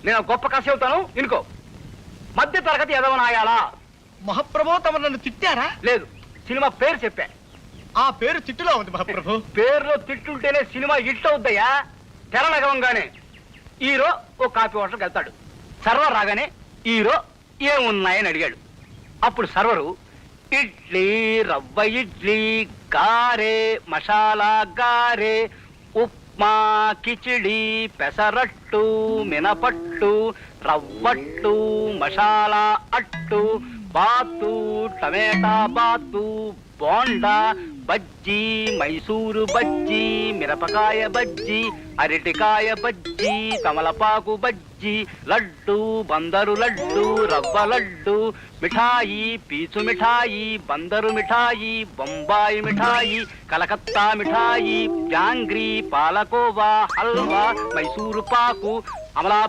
నేను గొప్ప కథ చెబుతాను ఇనుకో. మధ్య తరగతి ఎదవనాయాలా? మహాప్రభు తమ నన్ను తిట్టారా? లేదు, సినిమా పేరు చెప్పా. ఆ పేరు తిట్టులో ఉంది మహాప్రభు. పేరులో తిట్టుంటేనే సినిమా హిట్ అవుద్దయ్యా. తెరనగవంగానే హీరో ఓ కాఫీ హోటల్కి వెళ్తాడు. సర్వర్ రాగానే హీరో ఏమున్నాయని అడిగాడు. అప్పుడు సర్వరు ఇడ్లీ, రవ్వ ఇడ్లీ, గారే, మసాలా గారే, ఉప్మా, కిచిడి, పెసరట్టు, మినపట్టు, రవ్వట్టు, మసాలా అట్టు, బాతు, టమేటా బాతు, బోండా, బజ్జీ, మైసూరు బజ్జీ, మిరపకాయ బజ్జీ, అరటికాయ బజ్జీ, తమలపాకు బజ్జీ, లడ్డు, బందరు లడ్డు, రవ్వ లడ్డు, మిఠాయి, పీచు మిఠాయి, బందరు మిఠాయి, బొంబాయి మిఠాయి, కలకత్తా మిఠాయి, జాంగ్రీ, పాలకోవా, హల్వా, మైసూరు పాకు, అమలా